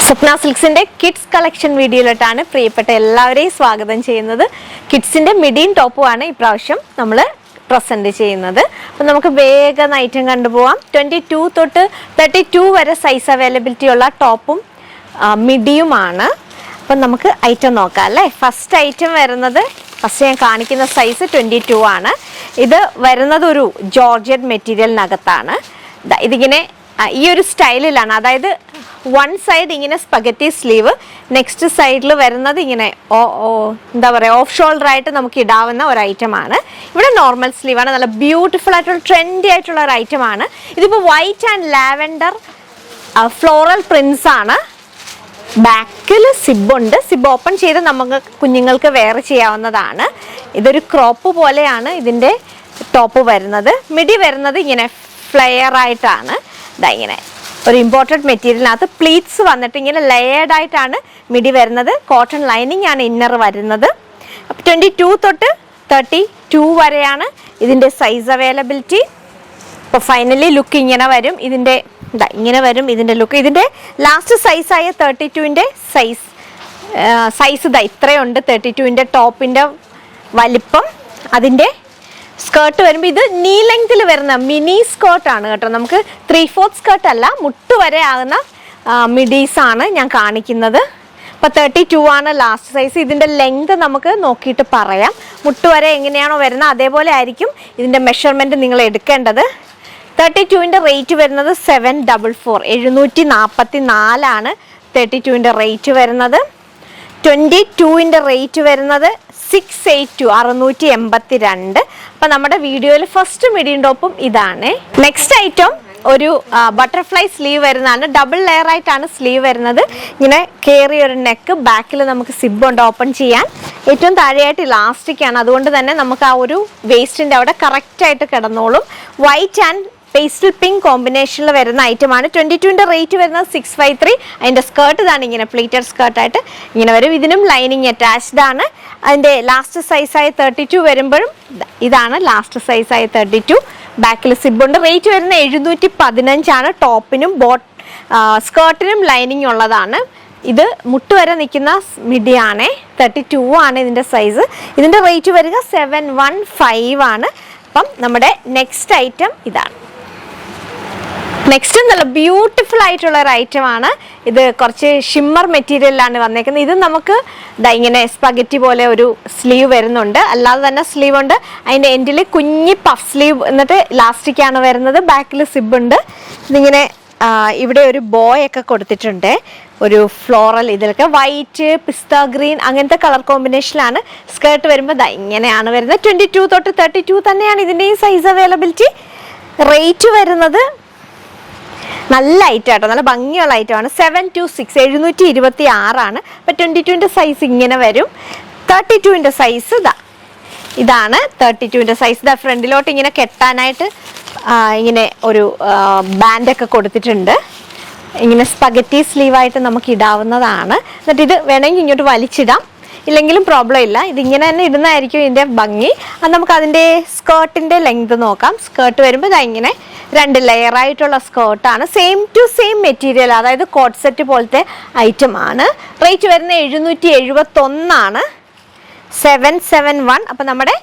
സ്വപ്ന സിൽക്സിന്റെ kids collection വീഡിയോയിലോട്ടാണ് പ്രിയപ്പെട്ട എല്ലാവരെയും സ്വാഗതം ചെയ്യുന്നത്. കിഡ്സിന്റെ മിഡിയും ടോപ്പുമാണ് ഇപ്രാവശ്യം നമ്മൾ പ്രസന്റ് ചെയ്യുന്നത്. അപ്പം നമുക്ക് വേഗം ഐറ്റം കണ്ടുപോകാം. 22 തൊട്ട് 32 വരെ സൈസ് അവൈലബിലിറ്റി ഉള്ള ടോപ്പും മിഡിയുമാണ്. അപ്പം നമുക്ക് ഐറ്റം നോക്കാം അല്ലേ. ഫസ്റ്റ് ഐറ്റം വരുന്നത്, ഫസ്റ്റ് ഞാൻ കാണിക്കുന്ന സൈസ് 22 ആണ്. ഇത് വരുന്നത് ഒരു ജോർജറ്റ് മെറ്റീരിയലിനകത്താണ്. ഇതിങ്ങനെ ഈ ഒരു സ്റ്റൈലിലാണ്, അതായത് വൺ സൈഡ് ഇങ്ങനെ സ്പഗറ്റി സ്ലീവ്, നെക്സ്റ്റ് സൈഡിൽ വരുന്നത് ഇങ്ങനെ എന്താ പറയുക ഓഫ് ഷോൾഡർ ആയിട്ട് നമുക്ക് ഇടാവുന്ന ഒരു ഐറ്റമാണ്. ഇവിടെ നോർമൽ സ്ലീവാണ്. നല്ല ബ്യൂട്ടിഫുൾ ആയിട്ടുള്ള ട്രെൻഡി ആയിട്ടുള്ള ഒരു ഐറ്റമാണ്. ഇതിപ്പോൾ white and lavender floral Prince ആണ്. ബാക്കിൽ സിബുണ്ട്. സിബ് ഓപ്പൺ ചെയ്ത് നമുക്ക് കുഞ്ഞുങ്ങൾക്ക് വെയർ ചെയ്യാവുന്നതാണ്. ഇതൊരു ക്രോപ്പ് പോലെയാണ് ഇതിൻ്റെ ടോപ്പ് വരുന്നത്. മിഡി വരുന്നത് ഇങ്ങനെ ഫ്ലെയർ ആയിട്ടാണ്. ഇങ്ങനെ ഒരു ഇമ്പോർട്ടൻറ്റ് മെറ്റീരിയലിനകത്ത് പ്ലീറ്റ്സ് വന്നിട്ട് ഇങ്ങനെ ലെയേർഡ് ആയിട്ടാണ് മിഡി വരുന്നത്. കോട്ടൺ ലൈനിങ് ആണ് ഇന്നർ വരുന്നത്. അപ്പോൾ 22 തൊട്ട് 32 വരെയാണ് ഇതിൻ്റെ സൈസ് അവൈലബിലിറ്റി. അപ്പോൾ ഫൈനലി ലുക്ക് ഇങ്ങനെ വരും. ഇങ്ങനെ വരും ഇതിൻ്റെ ലുക്ക്. ഇതിൻ്റെ ലാസ്റ്റ് സൈസായ 32ൻ്റെ സൈസ് ഇത്രയുണ്ട്. 32ൻ്റെ ടോപ്പിൻ്റെ വലിപ്പം. അതിൻ്റെ സ്കേർട്ട് വരുമ്പോൾ ഇത് നീ ലെങ്തിൽ വരുന്ന മിനി സ്കേർട്ടാണ് കേട്ടോ. നമുക്ക് 3/4 സ്കേർട്ട് അല്ല, മുട്ട് വരെ ആകുന്ന മിഡീസാണ് ഞാൻ കാണിക്കുന്നത്. അപ്പോൾ 32 ആണ് ലാസ്റ്റ് സൈസ്. ഇതിൻ്റെ ലെങ്ത് നമുക്ക് നോക്കിയിട്ട് പറയാം. മുട്ട് വരെ എങ്ങനെയാണോ വരുന്നത് അതേപോലെ ആയിരിക്കും ഇതിൻ്റെ മെഷർമെൻറ്റ് നിങ്ങൾ എടുക്കേണ്ടത്. 32ൻ്റെ റേറ്റ് വരുന്നത് 744 744 32ൻ്റെ റേറ്റ് വരുന്നത്. 22ൻ്റെ റേറ്റ് വരുന്നത് 682 682. അപ്പം നമ്മുടെ വീഡിയോയിൽ ഫസ്റ്റ് മിഡിയും ടോപ്പും ഇതാണ്. നെക്സ്റ്റ് ഐറ്റം ഒരു ബട്ടർഫ്ലൈ സ്ലീവ് വരുന്നതാണ്. ഡബിൾ ലെയർ ആയിട്ടാണ് സ്ലീവ് വരുന്നത്. ഇങ്ങനെ കയറിയ ഒരു നെക്ക്, ബാക്കിൽ നമുക്ക് സിബ് ഉണ്ട് ഓപ്പൺ ചെയ്യാൻ. ഏറ്റവും താഴെയായിട്ട് ഇലാസ്റ്റിക് ആണ്, അതുകൊണ്ട് തന്നെ നമുക്ക് ആ ഒരു വേസ്റ്റിൻ്റെ അവിടെ കറക്റ്റായിട്ട് കിടന്നോളും. വൈറ്റ് ആൻഡ് പേസ്റ്റൽ പിങ്ക് കോമ്പിനേഷനിൽ വരുന്ന ഐറ്റമാണ്. 22ൻ്റെ റേറ്റ് വരുന്നത് 653. അതിൻ്റെ സ്കേർട്ട് ഇതാണ്, ഇങ്ങനെ പ്ലീറ്റഡ് സ്കേർട്ടായിട്ട് ഇങ്ങനെ വരും. ഇതിനും ലൈനിങ് അറ്റാച്ച്ഡ് ആണ്. അതിൻ്റെ ലാസ്റ്റ് സൈസായ 32 വരുമ്പോഴും ഇതാണ് ലാസ്റ്റ് സൈസായ 32. ബാക്കിൽ സിബുണ്ട്. റേറ്റ് വരുന്ന 715 ടോപ്പിനും സ്കേർട്ടിനും ലൈനിങ് ഉള്ളതാണ്. ഇത് മുട്ട് വരെ നിൽക്കുന്ന മിഡിയാണ്. 32 ആണ് ഇതിൻ്റെ സൈസ്. ഇതിൻ്റെ റേറ്റ് വരിക 715 ആണ്. അപ്പം നമ്മുടെ നെക്സ്റ്റ് ഐറ്റം ഇതാണ്. നെക്സ്റ്റ് നല്ല ബ്യൂട്ടിഫുൾ ആയിട്ടുള്ള ഒരു ഐറ്റമാണ്. ഇത് കുറച്ച് ഷിമ്മർ മെറ്റീരിയലിലാണ് വന്നേക്കുന്നത്. ഇത് നമുക്ക് ഇങ്ങനെ സ്പഗറ്റി പോലെ ഒരു സ്ലീവ് വരുന്നുണ്ട്, അല്ലാതെ തന്നെ സ്ലീവ് ഉണ്ട്. അതിൻ്റെ എൻഡിൽ കുഞ്ഞി പഫ് സ്ലീവ് എന്നിട്ട് ഇലാസ്റ്റിക്കാണ് വരുന്നത്. ബാക്കിൽ സിബുണ്ട്. ഇതിങ്ങനെ ഇവിടെ ഒരു ബോയൊക്കെ കൊടുത്തിട്ടുണ്ട്, ഒരു ഫ്ലോറൽ. ഇതിലൊക്കെ വൈറ്റ്, പിസ്ത ഗ്രീൻ അങ്ങനത്തെ കളർ കോമ്പിനേഷനിലാണ്. സ്കേർട്ട് വരുമ്പോൾ ഇങ്ങനെയാണ് വരുന്നത്. 22 തൊട്ട് 32 തന്നെയാണ് ഇതിൻ്റെയും സൈസ് അവൈലബിലിറ്റി. റേറ്റ് വരുന്നത് നല്ല ഐറ്റം ആട്ടോ, നല്ല ഭംഗിയുള്ള ഐറ്റമാണ്. 726 726. അപ്പം 22ൻ്റെ സൈസ് ഇങ്ങനെ വരും. 32ൻ്റെ സൈസ് ഇതാണ്. 32ൻ്റെ സൈസ് ഫ്രണ്ടിലോട്ട് ഇങ്ങനെ കെട്ടാനായിട്ട് ഇങ്ങനെ ഒരു ബാൻഡൊക്കെ കൊടുത്തിട്ടുണ്ട്. ഇങ്ങനെ സ്പഗറ്റി സ്ലീവായിട്ട് നമുക്ക് ഇടാവുന്നതാണ്. എന്നിട്ട് ഇത് വേണമെങ്കിൽ ഇങ്ങോട്ട് വലിച്ചിടാം, ഇല്ലെങ്കിലും പ്രോബ്ലം ഇല്ല. ഇതിങ്ങനെ തന്നെ ഇടുന്നതായിരിക്കും ഇതിൻ്റെ ഭംഗി. അത് നമുക്ക് അതിൻ്റെ സ്കേർട്ടിൻ്റെ ലെങ്ത് നോക്കാം. സ്കേർട്ട് വരുമ്പോൾ ഇങ്ങനെ 2 ലെയറായിട്ടുള്ള സ്കേർട്ടാണ്. സെയിം ടു സെയിം മെറ്റീരിയൽ, അതായത് കോട്ട് സെറ്റ് പോലത്തെ ഐറ്റം ആണ്. റേറ്റ് വരുന്ന 771 771. അപ്പം നമ്മുടെ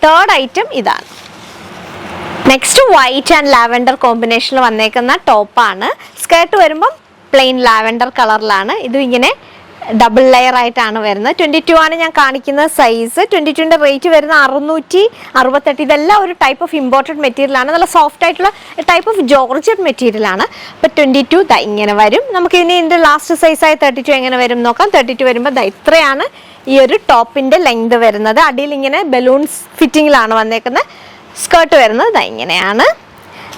തേർഡ് ഐറ്റം ഇതാണ്. നെക്സ്റ്റ് വൈറ്റ് ആൻഡ് ലാവൻഡർ കോമ്പിനേഷനിൽ വന്നേക്കുന്ന ടോപ്പാണ്. സ്കേർട്ട് വരുമ്പം പ്ലെയിൻ ലാവൻഡർ കളറിലാണ്. ഇതും ഇങ്ങനെ ഡബിൾ ലെയർ ആയിട്ടാണ് വരുന്നത്. 22 ആണ് ഞാൻ കാണിക്കുന്ന സൈസ്. 22ൻ്റെ റേറ്റ് വരുന്ന 668. ഇതെല്ലാം ഒരു ടൈപ്പ് ഓഫ് ഇമ്പോർട്ടൻറ്റ് മെറ്റീരിയലാണ്. നല്ല സോഫ്റ്റ് ആയിട്ടുള്ള ടൈപ്പ് ഓഫ് ജോർജറ്റ് മെറ്റീരിയലാണ്. അപ്പോൾ 22 ഇങ്ങനെ വരും. നമുക്ക് ഇനി ഇതിൻ്റെ ലാസ്റ്റ് സൈസായ 32 എങ്ങനെ വരും നോക്കാം. 32 വരുമ്പോൾ ഇത്രയാണ് ഈ ഒരു ടോപ്പിൻ്റെ ലെങ്ത് വരുന്നത്. അടിയിൽ ഇങ്ങനെ ബലൂൺസ് ഫിറ്റിങ്ങിലാണ് വന്നേക്കുന്നത്. സ്കേർട്ട് വരുന്നത് ഇങ്ങനെയാണ്.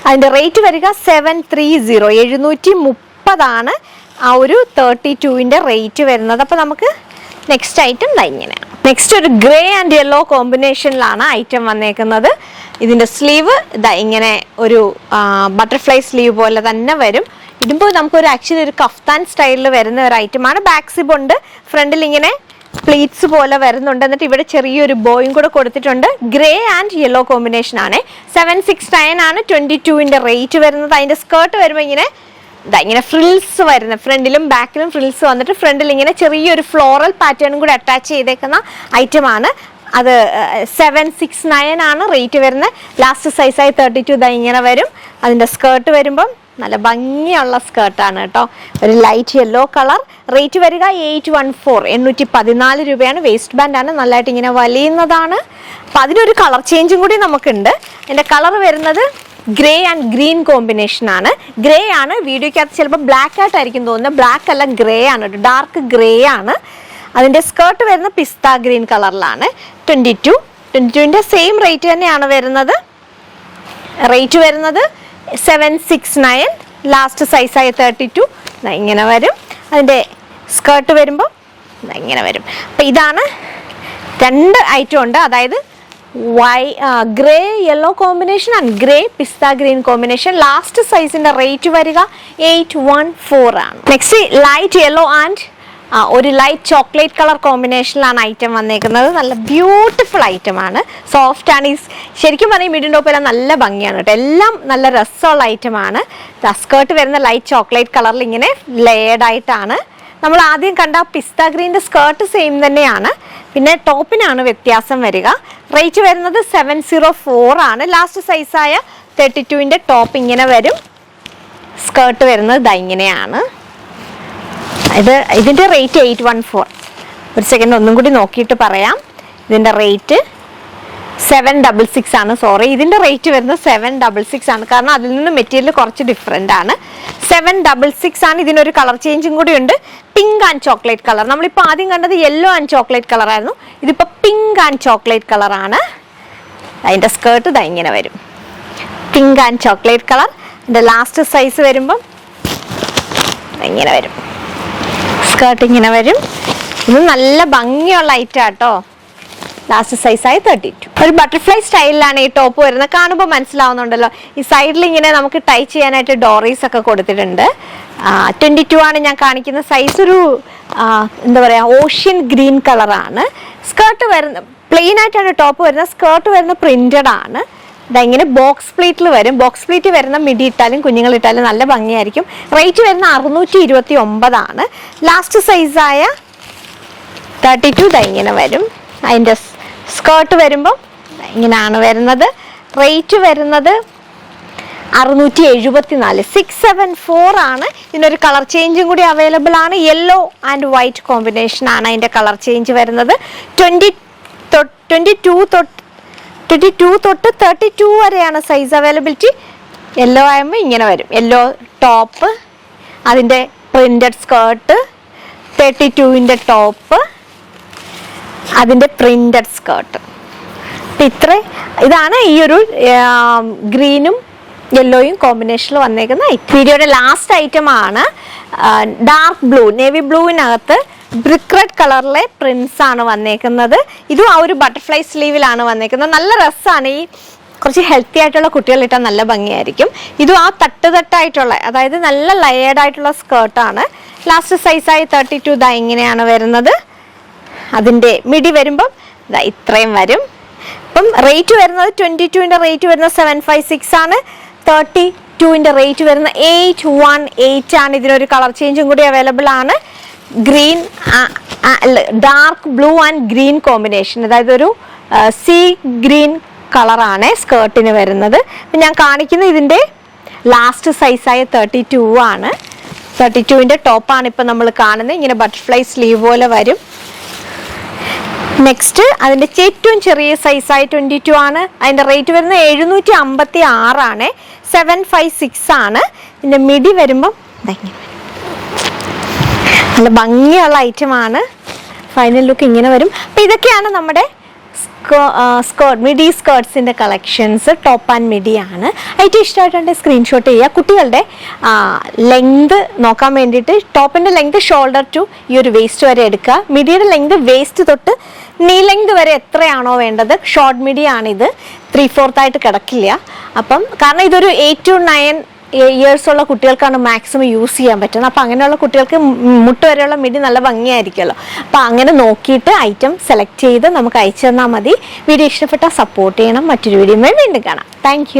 അതിൻ്റെ റേറ്റ് വരിക 730 730 ആ ഒരു 32ൻ്റെ റേറ്റ് വരുന്നത്. അപ്പോൾ നമുക്ക് നെക്സ്റ്റ് ഐറ്റം ഇങ്ങനെയാണ്. നെക്സ്റ്റ് ഒരു ഗ്രേ ആൻഡ് യെല്ലോ കോമ്പിനേഷനിലാണ് ഐറ്റം വന്നേക്കുന്നത്. ഇതിൻ്റെ സ്ലീവ് ഇങ്ങനെ ഒരു ബട്ടർഫ്ലൈ സ്ലീവ് പോലെ തന്നെ വരും. ഇടുമ്പോൾ നമുക്കൊരു ആക്ച്വലി ഒരു കഫ്താൻ സ്റ്റൈലിൽ വരുന്ന ഒരു ഐറ്റമാണ്. ബാക്ക് സിബ് ഉണ്ട്. ഫ്രണ്ടിൽ ഇങ്ങനെ പ്ലീറ്റ്സ് പോലെ വരുന്നുണ്ട്. എന്നിട്ട് ഇവിടെ ചെറിയൊരു ബോയും കൂടെ കൊടുത്തിട്ടുണ്ട്. ഗ്രേ ആൻഡ് യെല്ലോ കോമ്പിനേഷൻ ആണ്. 769 ആണ് 22ൻ്റെ റേറ്റ് വരുന്നത്. അതിൻ്റെ സ്കേർട്ട് വരുമ്പോൾ ഇങ്ങനെ ഇങ്ങനെ ഫ്രിൽസ് വരുന്ന, ഫ്രണ്ടിലും ബാക്കിലും ഫ്രിൽസ് വന്നിട്ട് ഫ്രണ്ടിൽ ഇങ്ങനെ ചെറിയൊരു ഫ്ലോറൽ പാറ്റേണും കൂടി അറ്റാച്ച് ചെയ്തേക്കുന്ന ഐറ്റമാണ്. അത് 769 ആണ് റേറ്റ് വരുന്നത്. ലാസ്റ്റ് സൈസായി 32 ഇങ്ങനെ വരും. അതിൻ്റെ സ്കേർട്ട് വരുമ്പം നല്ല ഭംഗിയുള്ള സ്കേർട്ടാണ് കേട്ടോ. ഒരു ലൈറ്റ് യെല്ലോ കളർ. റേറ്റ് വരിക 814 രൂപയാണ്. വേസ്റ്റ് ബാൻഡാണ്, നല്ലതായിട്ട് ഇങ്ങനെ വലിയുന്നതാണ്. അപ്പം അതിനൊരു കളർ ചേഞ്ചും കൂടി നമുക്കുണ്ട്. അതിൻ്റെ കളർ വരുന്നത് ഗ്രേ ആൻഡ് ഗ്രീൻ കോമ്പിനേഷൻ ആണ്. ഗ്രേ ആണ്, വീഡിയോയ്ക്കകത്ത് ചിലപ്പോൾ ബ്ലാക്ക് ആയിട്ടായിരിക്കും തോന്നുന്നത്. ബ്ലാക്ക് അല്ല, ഗ്രേ ആണ്, ഡാർക്ക് ഗ്രേ ആണ്. അതിൻ്റെ സ്കേർട്ട് വരുന്നത് പിസ്ത ഗ്രീൻ കളറിലാണ്. 22ൻ്റെ സെയിം റേറ്റ് തന്നെയാണ് വരുന്നത്. റേറ്റ് വരുന്നത് 769. ലാസ്റ്റ് സൈസായ 32 ഇങ്ങനെ വരും. അതിൻ്റെ സ്കേർട്ട് വരുമ്പോൾ ഇങ്ങനെ വരും. അപ്പം ഇതാണ് 2 ഐറ്റം ഉണ്ട്. അതായത് grey yellow combination and grey pista green combination. Last സൈസിൻ്റെ റേറ്റ് വരിക 814 ആണ്. നെക്സ്റ്റ് ലൈറ്റ് യെല്ലോ ആൻഡ് ഒരു ലൈറ്റ് ചോക്ലേറ്റ് കളർ കോമ്പിനേഷനിലാണ് ഐറ്റം വന്നേക്കുന്നത്. നല്ല ബ്യൂട്ടിഫുൾ ഐറ്റമാണ്, സോഫ്റ്റ് ആണ്. ഈ ശരിക്കും പറഞ്ഞാൽ മിഡിൻ ടോപ്പ് എല്ലാം നല്ല ഭംഗിയാണ് കേട്ടോ. എല്ലാം നല്ല രസമുള്ള ഐറ്റമാണ്. സ്കേർട്ട് വരുന്ന ലൈറ്റ് ചോക്ലേറ്റ് കളറിൽ ഇങ്ങനെ ലെയർഡായിട്ടാണ്. നമ്മൾ ആദ്യം കണ്ട പിസ്ത ഗ്രീൻ്റെ സ്കേർട്ട് സെയിം തന്നെയാണ്, പിന്നെ ടോപ്പിനാണ് വ്യത്യാസം വരിക. റേറ്റ് വരുന്നത് 704 ആണ്. ലാസ്റ്റ് സൈസായ 32ൻ്റെ ടോപ്പ് ഇങ്ങനെ വരും. സ്കേർട്ട് വരുന്നത് ഇങ്ങനെയാണ്. ഇതിൻ്റെ റേറ്റ് 814. ഒരു സെക്കൻഡ് ഒന്നും കൂടി നോക്കിയിട്ട് പറയാം. ഇതിൻ്റെ റേറ്റ് 766 ആണ്. സോറി, ഇതിൻ്റെ റേറ്റ് വരുന്നത് 766 ആണ്. കാരണം അതിൽ നിന്ന് മെറ്റീരിയൽ കുറച്ച് ഡിഫറെൻ്റ് ആണ്. 766 ആണ്. ഇതിനൊരു കളർ ചേഞ്ചും കൂടി ഉണ്ട്. Pink and chocolate colour. നമ്മളിപ്പോൾ ആദ്യം കണ്ടത് യെല്ലോ ആൻഡ് ചോക്ലേറ്റ് കളറായിരുന്നു. ഇതിപ്പോൾ പിങ്ക് ആൻഡ് ചോക്ലേറ്റ് കളറാണ്. അതിൻ്റെ സ്കേർട്ട് ഇങ്ങനെ വരും, പിങ്ക് ആൻഡ് ചോക്ലേറ്റ് കളർ. ഇതിൻ്റെ ലാസ്റ്റ് സൈസ് വരുമ്പം ഇങ്ങനെ വരും. സ്കേർട്ട് ഇങ്ങനെ വരും. ഇത് നല്ല ഭംഗിയുള്ള ഐറ്റം കേട്ടോ. ലാസ്റ്റ് സൈസായി 32. ഒരു ബട്ടർഫ്ലൈ സ്റ്റൈലിലാണ് ഈ ടോപ്പ് വരുന്നത്. കാണുമ്പോൾ മനസ്സിലാവുന്നുണ്ടല്ലോ. ഈ സൈഡിൽ ഇങ്ങനെ നമുക്ക് ടൈ ചെയ്യാനായിട്ട് ഡോറീസ് ഒക്കെ കൊടുത്തിട്ടുണ്ട്. 22 ആണ് ഞാൻ കാണിക്കുന്ന സൈസ്. ഒരു എന്താ പറയുക, ഓഷ്യൻ ഗ്രീൻ കളറാണ്. സ്കേർട്ട് വരുന്ന പ്ലെയിൻ ആയിട്ടാണ് ടോപ്പ് വരുന്നത്. സ്കേർട്ട് വരുന്ന പ്രിന്റഡ് ആണ്. ഇങ്ങനെ ബോക്സ് പ്ലീറ്റിൽ വരും. ബോക്സ് പ്ലീറ്റ് വരുന്ന മിഡി ഇട്ടാലും കുഞ്ഞുങ്ങളിട്ടാലും നല്ല ഭംഗിയായിരിക്കും. റേറ്റ് വരുന്ന 629 ആണ്. ലാസ്റ്റ് സൈസായ 32 ഇങ്ങനെ വരും. അതിൻ്റെ സ്കേർട്ട് വരുമ്പോൾ ഇങ്ങനെയാണ് വരുന്നത്. റേറ്റ് വരുന്നത് 674, 674 ആണ്. ഇതിനൊരു കളർ ചേഞ്ചും കൂടി അവൈലബിൾ ആണ്. യെല്ലോ ആൻഡ് വൈറ്റ് കോമ്പിനേഷൻ ആണ് അതിൻ്റെ കളർ ചേഞ്ച് വരുന്നത്. 22 തൊട്ട് 32 വരെയാണ് സൈസ് അവൈലബിലിറ്റി. യെല്ലോ ആകുമ്പോൾ ഇങ്ങനെ വരും. യെല്ലോ ടോപ്പ്, അതിൻ്റെ പ്രിന്റഡ് സ്കേർട്ട്, 32ൻ്റെ ടോപ്പ്, അതിൻ്റെ പ്രിന്റഡ് സ്കേർട്ട്. ഇതാണ് ഈ ഒരു ഗ്രീനും യെല്ലോയും കോമ്പിനേഷനിൽ വന്നേക്കുന്ന വീഡിയോയുടെ ലാസ്റ്റ് ഐറ്റം ആണ്. ഡാർക്ക് ബ്ലൂ, നേവി ബ്ലൂവിനകത്ത് ബ്രിക്ക് റെഡ് കളറിലെ പ്രിന്റ്സ് ആണ് വന്നേക്കുന്നത്. ഇതും ആ ഒരു ബട്ടർഫ്ലൈ സ്ലീവിലാണ് വന്നേക്കുന്നത്. നല്ല രസമാണ്. ഈ കുറച്ച് ഹെൽത്തി ആയിട്ടുള്ള കുട്ടികളിട്ടാൽ നല്ല ഭംഗിയായിരിക്കും. ഇതും ആ തട്ടായിട്ടുള്ള, അതായത് നല്ല ലയേർഡ് ആയിട്ടുള്ള സ്കേർട്ടാണ്. ലാസ്റ്റ് സൈസായി 32 ഇങ്ങനെയാണ് വരുന്നത്. അതിൻ്റെ മിഡി വരുമ്പം ഇത്രയും വരും. അപ്പം റേറ്റ് വരുന്നത് 22ൻ്റെ റേറ്റ് വരുന്നത് 756 ആണ്. 32ൻ്റെ റേറ്റ് വരുന്നത് 818 ആണ്. ഇതിനൊരു കളർ ചേഞ്ചും കൂടി അവൈലബിൾ ആണ്. Green, dark blue and green combination, അതായത് ഒരു സീ ഗ്രീൻ കളറാണ് സ്കേർട്ടിന് വരുന്നത്. അപ്പം ഞാൻ കാണിക്കുന്നത് ഇതിൻ്റെ ലാസ്റ്റ് സൈസായ 32 ആണ്. 32ൻ്റെ ടോപ്പാണ് ഇപ്പം നമ്മൾ കാണുന്നത്. ഇങ്ങനെ ബട്ടർഫ്ലൈ സ്ലീവ് പോലെ വരും. നെക്സ്റ്റ് അതിൻ്റെ ഏറ്റവും ചെറിയ സൈസായ 22 ആണ്. അതിൻ്റെ റേറ്റ് വരുന്നത് 756 ആണ്. 756 ആണ്. ഇതിൻ്റെ മിഡി വരുമ്പം നല്ല ഭംഗിയുള്ള ഐറ്റമാണ്. ഫൈനൽ ലുക്ക് ഇങ്ങനെ വരും. അപ്പം ഇതൊക്കെയാണ് നമ്മുടെ മിഡി സ്കേർട്സിൻ്റെ കളക്ഷൻസ്. ടോപ്പ് ആൻഡ് മിഡി ആണ്. ഏറ്റവും ഇഷ്ടമായിട്ടുണ്ടെങ്കിൽ സ്ക്രീൻഷോട്ട് ചെയ്യുക. കുട്ടികളുടെ ലെങ്ത് നോക്കാൻ വേണ്ടിയിട്ട് ടോപ്പിൻ്റെ ലെങ്ത് ഷോൾഡർ ടു ഈ ഒരു വേസ്റ്റ് വരെ എടുക്കുക. മിഡിയുടെ ലെങ്ത് വേസ്റ്റ് തൊട്ട് നീ ലെങ്ത് വരെ എത്രയാണോ വേണ്ടത്. ഷോർട്ട് മിഡി ആണിത്. 3/4 ആയിട്ട് കിടക്കില്ല. അപ്പം കാരണം ഇതൊരു 8 to 9 ഇയേഴ്സ് ഉള്ള കുട്ടികൾക്കാണ് മാക്സിമം യൂസ് ചെയ്യാൻ പറ്റുന്നത്. അപ്പം അങ്ങനെയുള്ള കുട്ടികൾക്ക് മുട്ട് വരെയുള്ള മിഡി നല്ല ഭംഗിയായിരിക്കുമല്ലോ. അപ്പം അങ്ങനെ നോക്കിയിട്ട് ഐറ്റം സെലക്ട് ചെയ്ത് നമുക്ക് അയച്ചു തന്നാൽ മതി. വീഡിയോ ഇഷ്ടപ്പെട്ടാൽ സപ്പോർട്ട് ചെയ്യണം. മറ്റൊരു വീഡിയോ വീണ്ടും കാണാം. താങ്ക്